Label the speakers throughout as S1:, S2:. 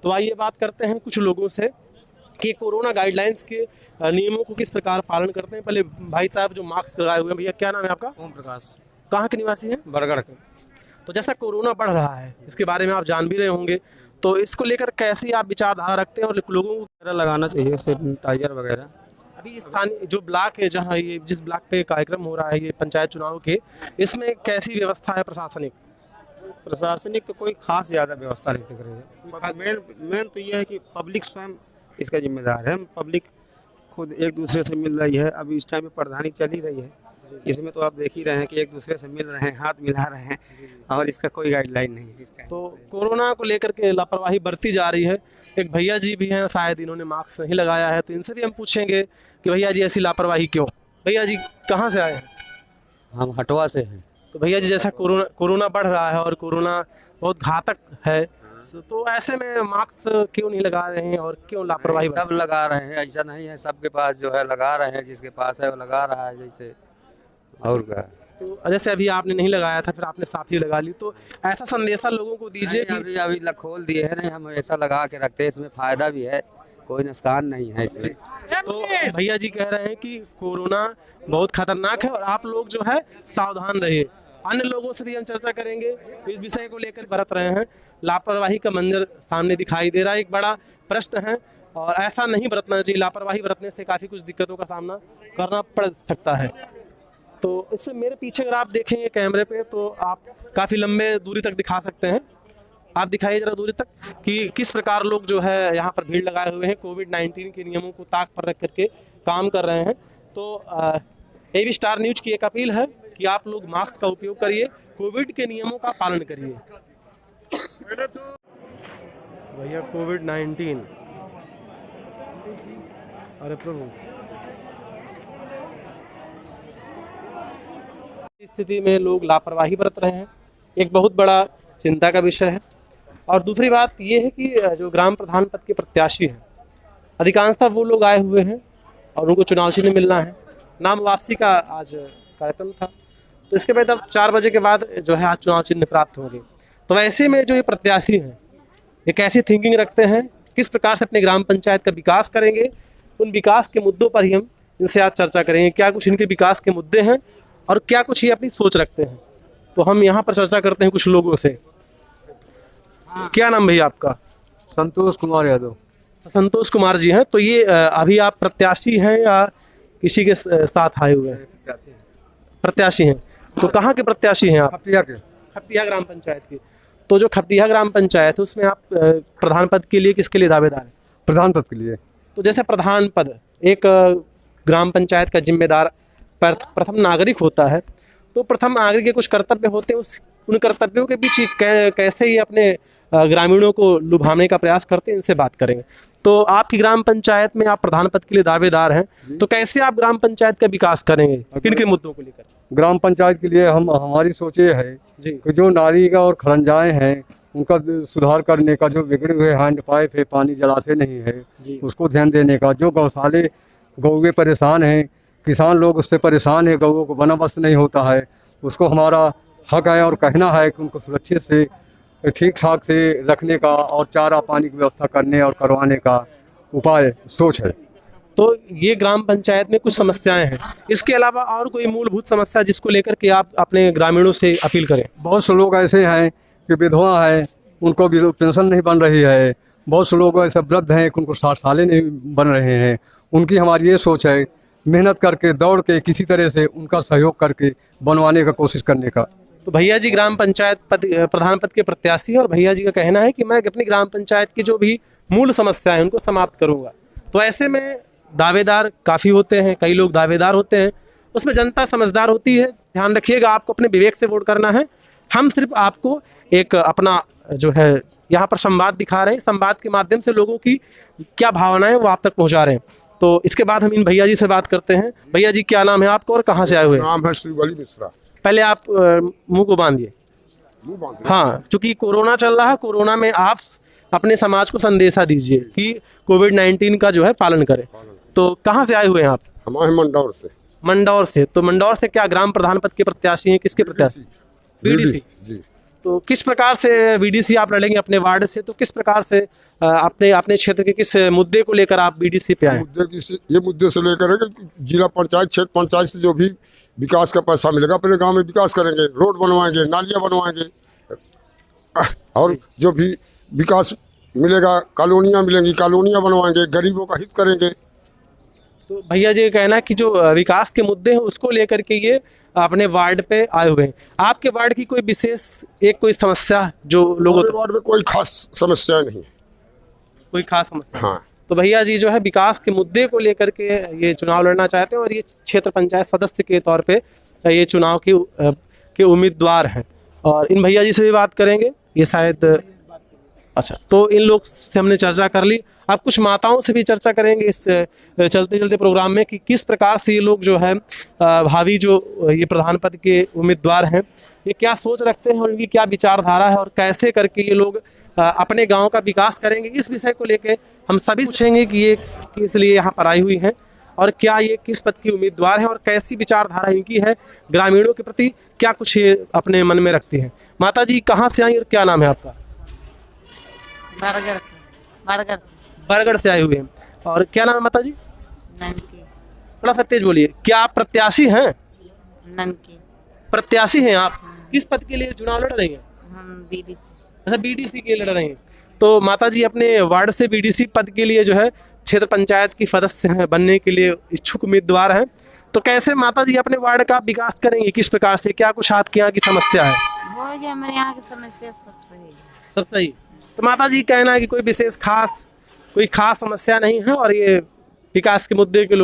S1: तो आइए बात करते हैं कुछ लोगों से कि कोरोना गाइडलाइंस के नियमों को किस प्रकार पालन करते हैं। पहले भाई साहब जो मास्क लगाए हुए हैं, भैया क्या नाम है आपका?
S2: ओम प्रकाश,
S1: कहाँ के निवासी हैं?
S2: बरगढ़ के।
S1: तो जैसा कोरोना बढ़ रहा है, इसके बारे में आप जान भी रहे होंगे, तो इसको लेकर कैसी आप विचारधारा रखते हैं और लोगों को?
S2: वगैरह लगाना चाहिए, सैनिटाइजर वगैरह।
S1: अभी स्थानीय जो ब्लॉक है, जहाँ ये जिस ब्लॉक पे कार्यक्रम हो रहा है ये पंचायत चुनाव के, इसमें कैसी व्यवस्था है प्रशासनिक?
S2: प्रशासनिक तो कोई खास ज़्यादा व्यवस्था नहीं दिख रही है। मेन तो ये है कि पब्लिक स्वयं इसका जिम्मेदार है। पब्लिक खुद एक दूसरे से मिल रही है। अभी इस टाइम में प्रधानी चल ही रही है, इसमें तो आप देख ही रहे हैं कि एक दूसरे से मिल रहे हैं, हाथ मिला रहे हैं, और इसका कोई गाइडलाइन नहीं है।
S1: तो कोरोना को लेकर के लापरवाही बरती जा रही है। एक भैया जी भी हैं, शायद इन्होंने मास्क नहीं लगाया है, तो इनसे भी हम पूछेंगे कि भैया जी ऐसी लापरवाही क्यों? भैया जी कहाँ से आए हैं?
S3: हम हटवा से हैं।
S1: तो भैया जी जैसा कोरोना बढ़ रहा है और कोरोना बहुत घातक है, तो ऐसे में मास्क क्यों नहीं लगा रहे हैं और क्यों लापरवाही?
S3: सब लगा रहे हैं, ऐसा नहीं है सबके पास जो है लगा रहे हैं, जिसके पास है वो लगा रहा है जैसे। और क्या,
S1: तो जैसे अभी आपने नहीं लगाया था, फिर आपने साथ ही लगा ली, तो ऐसा संदेशा लोगों को दीजिए कि
S3: अभी अभी खोल दिए हैं, नहीं हम ऐसा लगा के रखते हैं, इसमें फायदा भी है, कोई नुकसान नहीं है इसमें।
S1: तो भैया जी कह रहे हैं कि कोरोना बहुत खतरनाक है और आप लोग जो है सावधान रहिए। अन्य लोगों से भी हम चर्चा करेंगे इस विषय को लेकर। बरत रहे हैं, लापरवाही का मंजर सामने दिखाई दे रहा है, एक बड़ा प्रश्न है और ऐसा नहीं बरतना चाहिए। लापरवाही बरतने से काफ़ी कुछ दिक्कतों का सामना करना पड़ सकता है। तो इससे मेरे पीछे अगर आप देखेंगे कैमरे पे, तो आप काफ़ी लंबे दूरी तक दिखा सकते हैं। आप दिखाइए जरा दूरी तक कि किस प्रकार लोग जो है यहाँ पर भीड़ लगाए हुए हैं, कोविड-19 के नियमों को ताक पर रख करके काम कर रहे हैं। तो एबी स्टार न्यूज़ की एक अपील है कि आप लोग मास्क का उपयोग करिए, कोविड के नियमों का पालन करिए। भैया कोविड-19, अरे प्रभु, स्थिति में लोग लापरवाही बरत रहे हैं, एक बहुत बड़ा चिंता का विषय है। और दूसरी बात ये है कि जो ग्राम प्रधान पद के प्रत्याशी हैं, अधिकांशतः वो लोग आए हुए हैं और उनको चुनाव चिन्ह मिलना है। नाम वापसी का आज कार्यक्रम था, तो इसके बाद अब 4 बजे के बाद जो है आज चुनाव चिन्ह प्राप्त होंगे। तो ऐसे में जो ये प्रत्याशी हैं, ये कैसी थिंकिंग रखते हैं, किस प्रकार से अपने ग्राम पंचायत का विकास करेंगे, उन विकास के मुद्दों पर ही हम इनसे आज चर्चा करेंगे। क्या कुछ इनके विकास के मुद्दे हैं और क्या कुछ ये अपनी सोच रखते हैं, तो हम यहाँ पर चर्चा करते हैं कुछ लोगों से। क्या नाम भैया आपका?
S4: संतोष कुमार यादव।
S1: संतोष कुमार जी हैं। तो ये अभी आप प्रत्याशी हैं या किसी के साथ आए हुए हैं? प्रत्याशी हैं। तो कहाँ के प्रत्याशी हैं आप?
S4: खपटिया के।
S1: खपटिया ग्राम पंचायत की। तो जो खपटिया ग्राम पंचायत है उसमें आप प्रधान पद के लिए किसके लिए दावेदार हैं?
S4: प्रधान पद के लिए।
S1: तो जैसे प्रधान पद एक ग्राम पंचायत का जिम्मेदार प्रथम नागरिक होता है, तो प्रथम नागरिक के कुछ कर्तव्य होते हैं, उन कर्तव्यों के बीच कैसे ही अपने ग्रामीणों को लुभाने का प्रयास करते हैं, इनसे बात करेंगे। तो आपकी ग्राम पंचायत में आप प्रधान पद के लिए दावेदार हैं, तो कैसे आप ग्राम पंचायत का विकास करेंगे, किन किन मुद्दों को लेकर?
S4: ग्राम पंचायत के लिए हमारी सोच ये है
S1: जी
S4: कि जो नाली का और खरंजाएं हैं उनका सुधार करने का, जो बिगड़े हुए हैंड पाइप है, पानी जलाशय नहीं है, उसको ध्यान देने का। जो गौशाले गौवे परेशान हैं, किसान लोग उससे परेशान है, गौओं को बंदोबस्त नहीं होता है, उसको हमारा हक है और कहना है कि उनको सुरक्षित से ठीक ठाक से रखने का और चारा पानी की व्यवस्था करने और करवाने का उपाय सोच है।
S1: तो ये ग्राम पंचायत में कुछ समस्याएं हैं, इसके अलावा और कोई मूलभूत समस्या जिसको लेकर के आप अपने ग्रामीणों से अपील करें?
S4: बहुत से लोग ऐसे हैं कि विधवा है, उनको भी पेंशन नहीं बन रही है। बहुत से लोग ऐसे वृद्ध हैं कि उनको 60 सालें नहीं बन रहे हैं। उनकी हमारी ये सोच है, मेहनत करके दौड़ के किसी तरह से उनका सहयोग करके बनवाने का कोशिश करने का।
S1: तो भैया जी ग्राम पंचायत प्रधान पद के प्रत्याशी हैं और भैया जी का कहना है कि मैं अपनी ग्राम पंचायत की जो भी मूल समस्या है उनको समाप्त करूंगा। तो ऐसे में दावेदार काफ़ी होते हैं, कई लोग दावेदार होते हैं, उसमें जनता समझदार होती है। ध्यान रखिएगा, आपको अपने विवेक से वोट करना है। हम सिर्फ आपको एक अपना जो है यहाँ पर संवाद दिखा रहे हैं, संवाद के माध्यम से लोगों की क्या भावनाएं वो आप तक पहुँचा रहे हैं। तो इसके बाद हम इन भैया जी से बात करते हैं। भैया जी क्या नाम है आपका और कहाँ से आए हुए हैं?
S5: नाम है श्री वली मिश्रा।
S1: पहले आप मुंह को बांधिए। हाँ, चूंकि कोरोना चल रहा है, कोरोना में आप अपने समाज को संदेशा दीजिए कि कोविड-19 का जो है पालन करें। तो कहाँ से आए हुए हैं आप?
S5: हमारे मंदौर से।
S1: मंदौर से। तो मंदौर से क्या ग्राम प्रधान पद के प्रत्याशी हैं? किसके प्रत्याशी?
S5: बीडीसी जी।
S1: तो किस प्रकार से बीडीसी आप लड़ेंगे अपने वार्ड से, तो किस प्रकार से अपने अपने क्षेत्र के किस मुद्दे को लेकर आप बीडीसी पे आए?
S5: ये मुद्दे से लेकर है कि जिला पंचायत क्षेत्र पंचायत से जो भी विकास का पैसा मिलेगा अपने गांव में विकास करेंगे, रोड बनवाएंगे, नालियां बनवाएंगे, और जो भी विकास मिलेगा कॉलोनियाँ मिलेंगी, कॉलोनियाँ बनवाएंगे, गरीबों का हित करेंगे।
S1: तो भैया जी कहना है कि जो विकास के मुद्दे हैं उसको लेकर के ये अपने वार्ड पे आए हुए हैं। आपके वार्ड की कोई विशेष कोई समस्या जो लोगों
S5: हमारे वार्ड में कोई खास समस्या नहीं है।
S1: कोई खास समस्या?
S5: हाँ,
S1: तो भैया जी जो है विकास के मुद्दे को लेकर के ये चुनाव लड़ना चाहते हैं और ये क्षेत्र पंचायत सदस्य के तौर पे ये चुनाव के उम्मीदवार हैं। और इन भैया जी से भी बात करेंगे, ये शायद अच्छा, तो इन लोग से हमने चर्चा कर ली। अब कुछ माताओं से भी चर्चा करेंगे इस चलते चलते प्रोग्राम में कि किस प्रकार से ये लोग जो है भावी जो ये प्रधान पद के उम्मीदवार हैं ये क्या सोच रखते हैं और इनकी क्या विचारधारा है और कैसे करके ये लोग अपने गांव का विकास करेंगे। इस विषय को लेके हम सभी पूछेंगे कि ये किस लिए यहाँ पर आई हुई हैं और क्या ये किस पद की उम्मीदवार हैं और कैसी विचारधारा इनकी है, ग्रामीणों के प्रति क्या कुछ ये अपने मन में रखती हैं। माता जी कहाँ से आई और क्या नाम है आपका? बरगढ़ से आए हुए हैं। और क्या नाम है माता जी?
S6: ननकी।
S1: थोड़ा सा तेज बोलिए। क्या आप प्रत्याशी हैं?
S6: ननकी।
S1: प्रत्याशी हैं आप? किस पद के लिए चुनाव लड़ रही हैं?
S6: हम बीडीसी।
S1: अच्छा, बीडीसी के लिए लड़ रही हैं। तो माता जी अपने वार्ड से बीडीसी पद के लिए जो है क्षेत्र पंचायत की सदस्य हैं, बनने के लिए इच्छुक उम्मीदवार हैं। तो कैसे माता जी अपने वार्ड का विकास करेंगे, किस प्रकार से, क्या कुछ आपके यहाँ की समस्या है?
S6: हो गया हमारे यहाँ की समस्या सब सही है।
S1: सब सही। तो माता जी कहना है कि कोई विशेष कोई खास समस्या नहीं है और ये विकास के मुद्दे के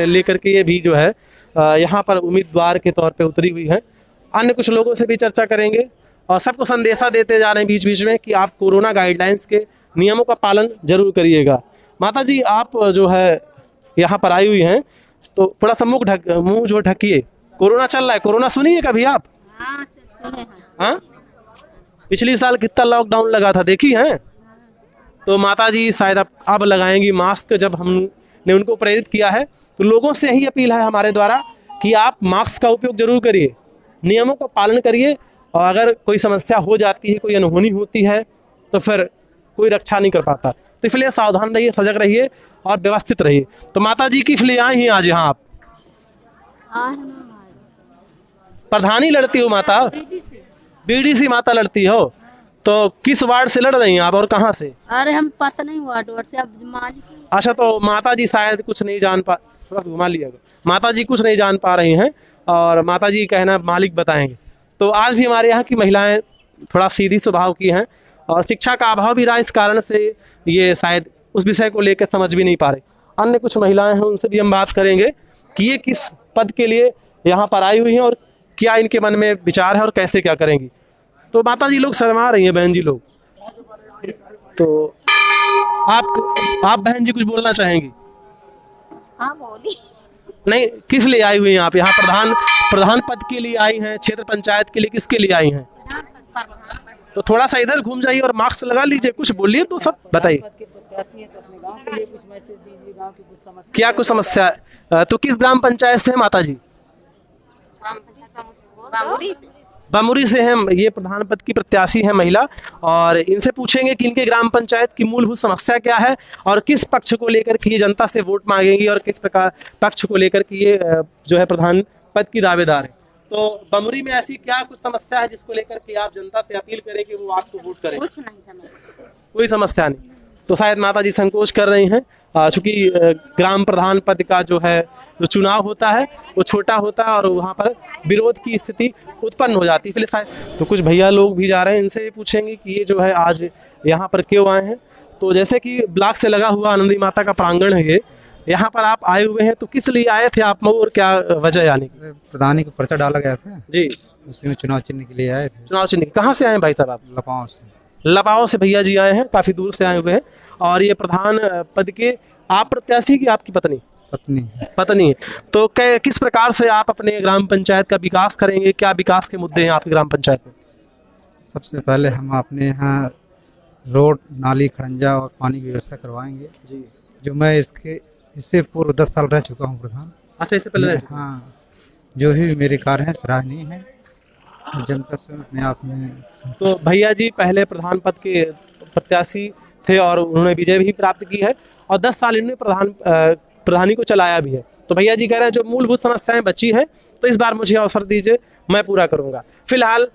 S1: लेकर के ये भी जो है यहाँ पर उम्मीदवार के तौर पे उतरी हुई है। अन्य कुछ लोगों से भी चर्चा करेंगे और सबको संदेशा देते जा रहे हैं बीच बीच में कि आप कोरोना गाइडलाइंस के नियमों का पालन जरूर करिएगा। माता जी आप जो है यहाँ पर आई हुई हैं तो थोड़ा सा मुंह जो ढकिए। कोरोना चल रहा है, कोरोना सुनी है कभी आप?
S6: हाँ सुने हैं।
S1: हाँ, पिछली साल कितना लॉकडाउन लगा था देखी हैं? तो माता जी शायद अब लगाएंगी मास्क। जब हमने उनको प्रेरित किया है तो लोगों से यही अपील है हमारे द्वारा कि आप मास्क का उपयोग जरूर करिए, नियमों का पालन करिए और अगर कोई समस्या हो जाती है, कोई अनहोनी होती है तो फिर कोई रक्षा नहीं कर पाता। तो इसलिए सावधान रहिए, सजग रहिए और व्यवस्थित रहिए। तो माता जी किस लिए आई हैं आज यहाँ आप? प्रधानी लड़ती हो माता? बीडीसी माता लड़ती हो। तो किस वार्ड से लड़ रही हैं आप और कहाँ से?
S6: अरे हम पता नहीं वार्ड से अब
S1: अच्छा, तो माता जी शायद कुछ नहीं जान पा, थोड़ा घुमा लिया, माता जी कुछ नहीं जान पा रही हैं और माता जी कहना मालिक बताएंगे। तो आज भी हमारे यहाँ की महिलाएं थोड़ा सीधी स्वभाव की हैं और शिक्षा का अभाव भी रहा, इस कारण से ये शायद उस विषय को लेकर समझ भी नहीं पा रहे। अन्य कुछ महिलाएं हैं उनसे भी हम बात करेंगे कि ये किस पद के लिए यहाँ पर आई हुई हैं और क्या इनके मन में विचार है और कैसे क्या करेंगी। तो माता जी लोग शर्मा रही हैं, बहन जी लोग। तो आप बहन जी कुछ बोलना चाहेंगी?
S6: हाँ बोली।
S1: नहीं, किस लिए आई हुई हैं आप यहाँ? प्रधान पद के लिए आई हैं, क्षेत्र पंचायत के लिए, किसके लिए आई हैं? तो थोड़ा सा इधर घूम जाइए और मास्क लगा लीजिए, कुछ बोलिए तो सब बताइए। क्या कुछ समस्या है? तो किस ग्राम पंचायत से है माता जी? बामुरी से हैं। ये प्रधान पद की प्रत्याशी हैं महिला और इनसे पूछेंगे कि इनके ग्राम पंचायत की मूलभूत समस्या क्या है और किस पक्ष को लेकर के ये जनता से वोट मांगेंगी और किस प्रकार पक्ष को लेकर के ये जो है प्रधान पद की दावेदार है। तो बामुरी में ऐसी क्या कुछ समस्या है जिसको लेकर के आप जनता से अपील करें कि वो आपको वोट करें?
S6: कुछ नहीं समस्या।
S1: कोई समस्या नहीं। तो शायद माता जी संकोच कर रही हैं चूँकि ग्राम प्रधान पद का जो है जो चुनाव होता है वो छोटा होता है और वहाँ पर विरोध की स्थिति उत्पन्न हो जाती है, इसलिए शायद। तो कुछ भैया लोग भी जा रहे हैं, इनसे भी पूछेंगे कि ये जो है आज यहाँ पर क्यों आए हैं। तो जैसे कि ब्लॉक से लगा हुआ आनंदी माता का प्रांगण है ये, यहाँ पर आप आए हुए हैं तो किस लिए आए थे आप मऊ और क्या वजह आने की?
S2: प्रधानी का पर्चा डाला गया था
S1: जी,
S2: उसी में चुनाव चिन्ह के लिए आए थे।
S1: चुनाव चिन्ह कहाँ से आए हैं भाई साहब आप?
S2: लपाओं से।
S1: लपाओं से भैया जी आए हैं, काफ़ी दूर से आए हुए हैं। और ये प्रधान पद के आप प्रत्याशी की आपकी पत्नी है। तो किस प्रकार से आप अपने ग्राम पंचायत का विकास करेंगे? क्या विकास के मुद्दे हैं आपके ग्राम पंचायत में?
S2: सबसे पहले हम अपने यहाँ रोड, नाली, खड़ंजा और पानी की व्यवस्था करवाएंगे
S1: जी।
S2: जो मैं इससे पूर्व 10 साल रह चुका हूँ प्रधान।
S1: अच्छा, इससे पहले?
S2: हाँ, जो भी मेरे कार्य हैं सराहनीय हैं।
S7: जनता से अपने आप में
S1: तो भैया जी पहले प्रधान पद के प्रत्याशी थे और उन्होंने विजय भी प्राप्त की है और 10 साल इन्होंने प्रधानी को चलाया भी है। तो भैया जी कह रहे हैं जो मूलभूत समस्याएं बची हैं तो इस बार मुझे अवसर दीजिए, मैं पूरा करूंगा। फिलहाल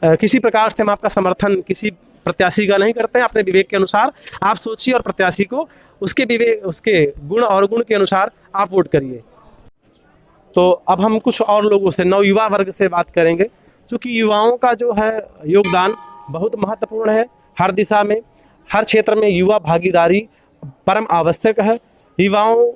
S1: किसी प्रकार से हम आपका समर्थन किसी प्रत्याशी का नहीं करते हैं, अपने विवेक के अनुसार आप सोचिए और प्रत्याशी को उसके विवेक, उसके गुण और गुण के अनुसार आप वोट करिए। तो अब हम कुछ और लोगों से, नवयुवा वर्ग से बात करेंगे, क्योंकि युवाओं का जो है योगदान बहुत महत्वपूर्ण है। हर दिशा में, हर क्षेत्र में युवा भागीदारी परम आवश्यक है। युवाओं,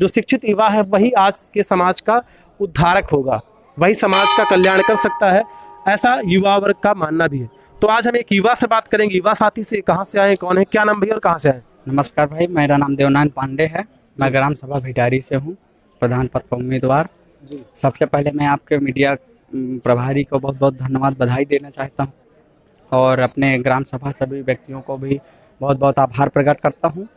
S1: जो शिक्षित युवा है वही आज के समाज का उद्धारक होगा, वही समाज का कल्याण कर सकता है, ऐसा युवा वर्ग का मानना भी है। तो आज हम एक युवा से बात करेंगे, युवा साथी से। कहाँ से आए, कौन है, क्या नाम भैया और कहाँ से आए?
S8: नमस्कार भाई, मेरा नाम देवनारायण पांडे है। मैं ग्राम सभा भिटारी से हूँ, प्रधान पद का उम्मीदवार। सबसे पहले मैं आपके मीडिया प्रभारी को बहुत बहुत धन्यवाद, बधाई देना चाहता हूँ और अपने ग्राम सभा सभी व्यक्तियों को भी बहुत बहुत आभार प्रकट करता हूँ।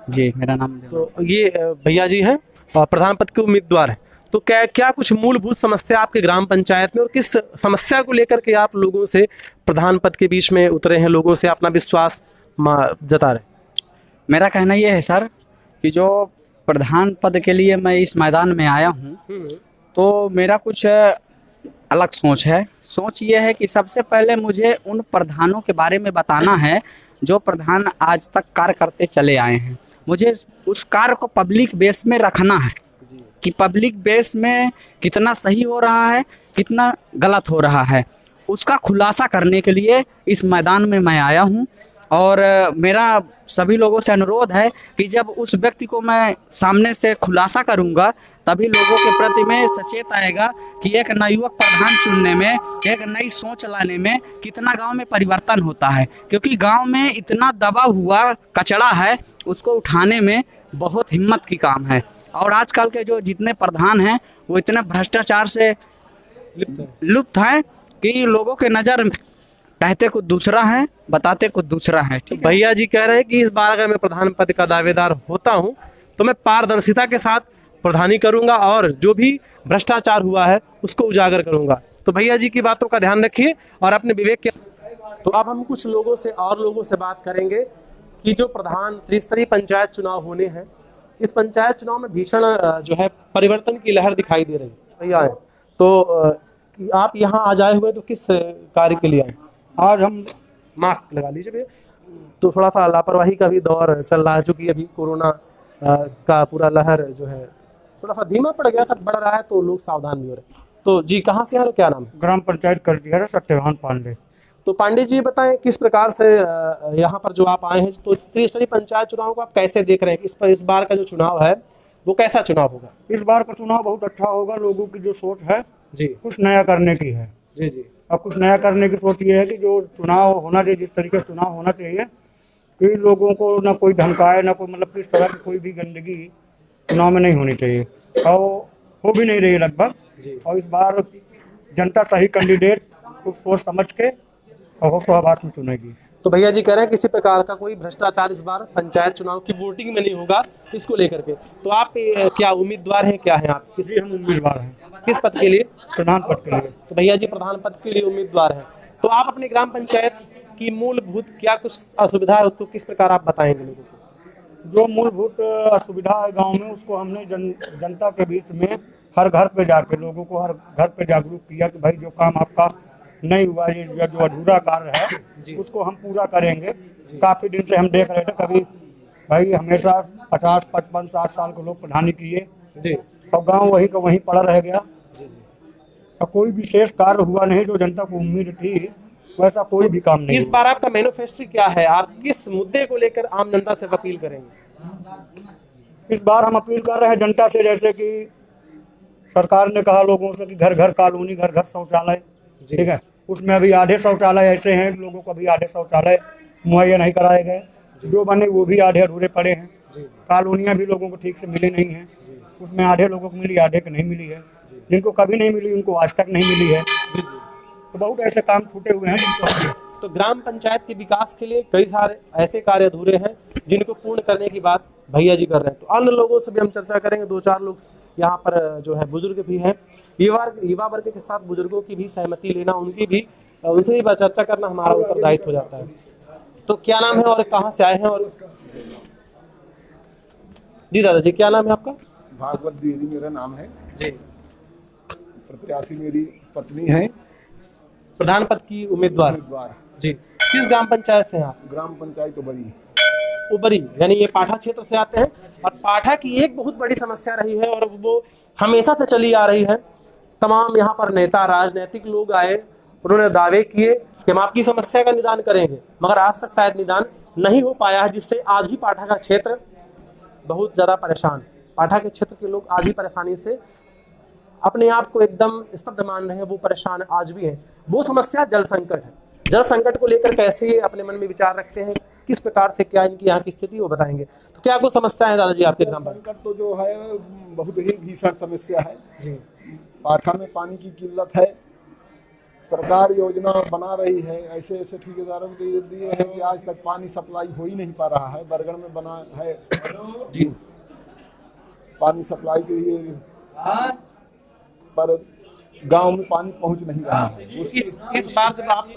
S8: जी मेरा नाम
S1: तो ये भैया जी हैं और प्रधान पद के उम्मीदवार हैं। तो क्या कुछ मूलभूत समस्या आपके ग्राम पंचायत में, और किस समस्या को लेकर के आप लोगों से प्रधान पद के बीच में उतरे हैं, लोगों से अपना विश्वास जता रहे?
S8: मेरा कहना ये है सर कि जो प्रधान पद के लिए मैं इस मैदान में आया हूँ तो मेरा कुछ अलग सोच है। सोच ये है कि सबसे पहले मुझे उन प्रधानों के बारे में बताना है जो प्रधान आज तक कार्य करते चले आए हैं। मुझे उस कार्य को पब्लिक बेस में रखना है कि पब्लिक बेस में कितना सही हो रहा है, कितना गलत हो रहा है, उसका खुलासा करने के लिए इस मैदान में मैं आया हूँ। और मेरा सभी लोगों से अनुरोध है कि जब उस व्यक्ति को मैं सामने से खुलासा करूंगा तभी लोगों के प्रति में सचेत आएगा कि एक नवयुवक प्रधान चुनने में, एक नई सोच लाने में कितना गांव में परिवर्तन होता है। क्योंकि गांव में इतना दबा हुआ कचरा है, उसको उठाने में बहुत हिम्मत की काम है। और आजकल के जो जितने प्रधान हैं वो इतने भ्रष्टाचार से लुप्त हैं कि लोगों के नज़र में कहते कुछ दूसरा है, बताते कुछ दूसरा है।
S1: तो भैया जी कह रहे हैं कि इस बार अगर मैं प्रधान पद का दावेदार होता हूं तो मैं पारदर्शिता के साथ प्रधानी करूंगा और जो भी भ्रष्टाचार हुआ है उसको उजागर करूंगा। तो भैया जी की बातों का ध्यान रखिए और अपने विवेक के। तो अब हम कुछ लोगों से बात करेंगे कि जो प्रधान त्रिस्तरीय पंचायत चुनाव होने हैं, इस पंचायत चुनाव में भीषण जो है परिवर्तन की लहर दिखाई दे रही है। भैया है तो आप यहाँ आज आए हुए तो किस कार्य के लिए आए?
S9: आज हम
S1: मास्क लगा लीजिए भैया। तो थोड़ा सा लापरवाही का भी दौर चल रहा है, चूँकि अभी कोरोना का पूरा लहर जो है थोड़ा सा धीमा पड़ गया था, बढ़ रहा है तो लोग सावधान भी हो रहे हैं। तो जी कहाँ से हैं, क्या नाम है?
S9: ग्राम पंचायत कर दिया है सत्यवान पांडे।
S1: तो पांडे जी बताएं किस प्रकार से यहाँ पर जो आप आए हैं, तो त्रिस्तरीय पंचायत चुनाव को आप कैसे देख रहे हैं? इस बार का जो चुनाव है वो कैसा चुनाव होगा?
S9: इस बार का चुनाव बहुत अच्छा होगा। लोगों की जो सोच है
S1: जी,
S9: कुछ नया करने की है।
S1: जी जी।
S9: अब कुछ नया करने की सोच ये है कि जो चुनाव होना चाहिए, जिस तरीके से चुनाव होना चाहिए कि लोगों को ना कोई धमकाए, ना कोई मतलब किस तरह की कोई भी गंदगी चुनाव में नहीं होनी चाहिए, और हो भी नहीं रही लगभग। और इस बार जनता सही कैंडिडेट को सोच समझ के और होशोहवास में चुनेगी।
S1: तो भैया जी कह रहे हैं किसी प्रकार का कोई भ्रष्टाचार इस बार पंचायत चुनाव की वोटिंग में नहीं होगा, इसको लेकर के। तो आप क्या उम्मीदवार हैं, क्या हैं आप?
S9: हम उम्मीदवार हैं।
S1: किस पद के लिए?
S9: प्रधान पद के लिए।
S1: तो भैया जी प्रधान पद के लिए उम्मीदवार हैं। तो आप अपनी ग्राम पंचायत की मूलभूत क्या कुछ असुविधा है उसको किस प्रकार आप बताएंगे लोगों को?
S9: जो मूलभूत असुविधा है गांव में उसको हमने जनता के बीच में हर घर पे जाके लोगों को हर घर पे जागरूक किया कि भाई जो काम आपका नहीं हुआ, ये जो अधूरा कार्य है उसको हम पूरा करेंगे। काफ़ी दिन से हम देख रहे थे, कभी भाई हमेशा 50, 55, 60 साल के लोग प्रधानी किए और गांव वहीं का वहीं पड़ा रह गया और कोई विशेष कार्य हुआ नहीं जो जनता को उम्मीद थी, वैसा कोई भी काम नहीं।
S1: इस बार आपका मैनिफेस्टो क्या है? आप किस मुद्दे को लेकर आम जनता से अपील करेंगे?
S9: इस बार हम अपील कर रहे हैं जनता से, जैसे कि सरकार ने कहा लोगों से कि घर घर कॉलोनी, घर घर शौचालय, ठीक है, उसमें अभी आधे शौचालय ऐसे हैं लोगों को अभी आधे शौचालय मुहैया नहीं कराए गए, जो बने वो भी आधे अधूरे पड़े हैं। कॉलोनियाँ भी लोगों को ठीक से मिली नहीं हैं, उसमें आधे लोगों को मिली, आधे को नहीं मिली है। जिनको कभी नहीं मिली उनको आज तक नहीं मिली है। तो बहुत ऐसे काम छूटे हुए हैं जिनको।
S1: तो ग्राम पंचायत के विकास के लिए कई सारे ऐसे कार्य अधूरे हैं जिनको पूर्ण करने की बात भैया जी कर रहे हैं। तो अन्य लोगों से भी हम चर्चा करेंगे। 2-4 लोग यहाँ पर जो है बुजुर्ग भी हैं, युवा वर्ग के साथ बुजुर्गों की भी सहमति लेना, उनकी भी उनसे भी चर्चा करना हमारा उत्तरदायित्व हो जाता है। तो क्या नाम है और कहाँ से आए हैं? और जी दादाजी क्या नाम है आपका?
S10: भागवत द्विवेदी मेरा नाम है
S1: जी।
S10: प्रत्याशी मेरी पत्नी है,
S1: प्रधान पद की उम्मीदवार जी। किस ग्राम पंचायत से हैं आप?
S10: ग्राम पंचायत उबरी
S1: उबरी, यानी ये पाठा क्षेत्र से आते हैं। और पाठा की एक बहुत बड़ी समस्या रही है और वो हमेशा से चली आ रही है। तमाम यहाँ पर नेता, राजनीतिक लोग आए, उन्होंने दावे किए कि हम आपकी समस्या का निदान करेंगे, मगर आज तक शायद निदान नहीं हो पाया है, जिससे आज भी पाठा का क्षेत्र बहुत ज़्यादा परेशान। पाठा के क्षेत्र के लोग आज भी परेशानी से अपने आप को एकदम स्तब्ध मान रहे हैं, वो परेशान आज भी हैं। वो समस्या जल संकट है। जल संकट को लेकर कैसे ये अपने मन में विचार रखते हैं, किस प्रकार से क्या इनकी यहाँ की स्थिति वो बताएंगे। तो क्या कोई समस्या है दादाजी आपके ग्राम पंचायत?
S10: संकट तो जो है बहुत ही भीषण समस्या है
S1: जी।
S10: पाठा में पानी की किल्लत है। सरकार योजना बना रही है, ऐसे ऐसे ठेकेदारों को दे दिए हैं कि आज तक पानी सप्लाई हो ही नहीं पा रहा है। बरगढ़ में बना है
S1: जी
S10: पानी सप्लाई के लिए, पर गांव में पानी पहुंच नहीं रहा है।
S1: इस बार जब आप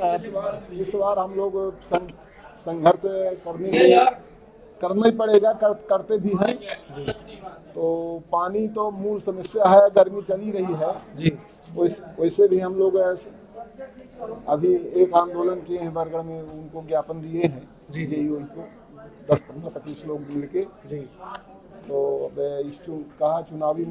S10: इस बार हम लोग संघर्ष करना ही पड़ेगा, करते भी हैं। तो पानी तो मूल समस्या है, गर्मी चली रही है
S1: जी।
S10: वैसे भी हम लोग अभी एक आंदोलन किए हैं बरगढ़ में, उनको ज्ञापन दिए हैं
S1: जी।
S10: को 10-15-25 लोग मिलके
S1: जी।
S10: तो अब इस कहा चुनावी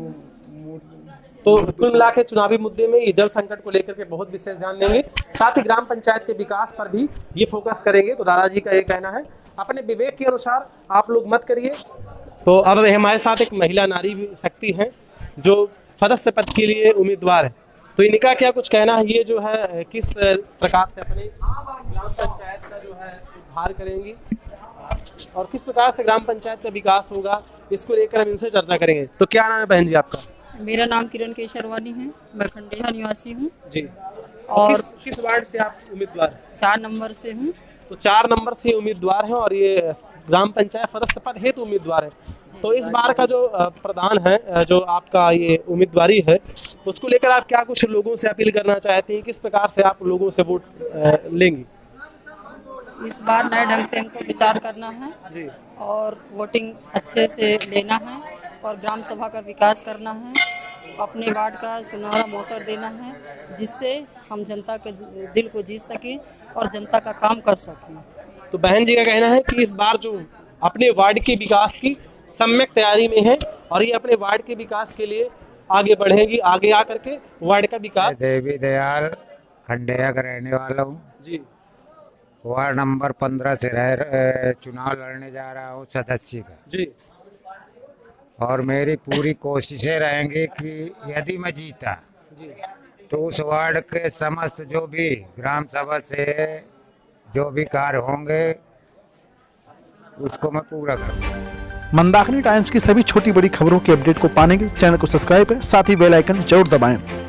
S1: तो कुल मिला के चुनावी मुद्दे में ये जल संकट को लेकर के बहुत विशेष ध्यान देंगे, साथ ही ग्राम पंचायत के विकास पर भी ये फोकस करेंगे। तो दादाजी का ये कहना है, अपने विवेक के अनुसार आप लोग मत करिए। तो अब हमारे साथ एक महिला नारी शक्ति है जो सदस्य पद के लिए उम्मीदवार है। तो इनका क्या कुछ कहना है, ये जो है किस प्रकार से अपने ग्राम पंचायत का जो है उद्धार करेंगी और किस प्रकार से ग्राम पंचायत का विकास होगा, इसको लेकर हम इनसे चर्चा करेंगे। तो क्या नाम है बहन जी आपका?
S6: मेरा नाम किरण केशरवानी है, मैं खंडेहा निवासी हूँ
S1: जी।
S6: और
S1: किस वार्ड से आप उम्मीदवार हैं?
S6: 4 नंबर से हूँ।
S1: तो 4 नंबर से उम्मीदवार हैं और ये ग्राम पंचायत सदस्य पद हेतु उम्मीदवार है। तो इस बार का जो प्रधान है, जो आपका ये उम्मीदवारी है, उसको लेकर आप क्या कुछ लोगों से अपील करना चाहते हैं, किस प्रकार से आप लोगों से वोट लेंगी?
S6: इस बार नए ढंग से हमको विचार करना है
S1: जी।
S6: और वोटिंग अच्छे से लेना है और ग्राम सभा का विकास करना है, अपने वार्ड का सुनहरा मौसर देना है, जिससे हम जनता के दिल को जीत सकें और जनता का काम कर सकें।
S1: तो बहन जी का कहना है कि इस बार जो अपने वार्ड के विकास की सम्यक तैयारी में है और ये अपने वार्ड के विकास के लिए आगे बढ़ेंगी, आगे आकर के वार्ड का विकास।
S11: देवी दयाल खंडेया का रहने वाला हूँ
S1: जी।
S11: वार्ड नंबर 15 से चुनाव लड़ने जा रहा हूँ सदस्य का
S1: जी।
S11: और मेरी पूरी कोशिशें रहेंगी कि यदि मैं जीता
S1: जी।
S11: तो उस वार्ड के समस्त जो भी ग्राम सभा से जो भी कार्य होंगे उसको मैं पूरा करूँगा।
S12: मंदाकिनी टाइम्स की सभी छोटी बड़ी खबरों के अपडेट को पाने के लिए चैनल को सब्सक्राइब करें, साथ ही बेल आइकन जरूर दबाएं।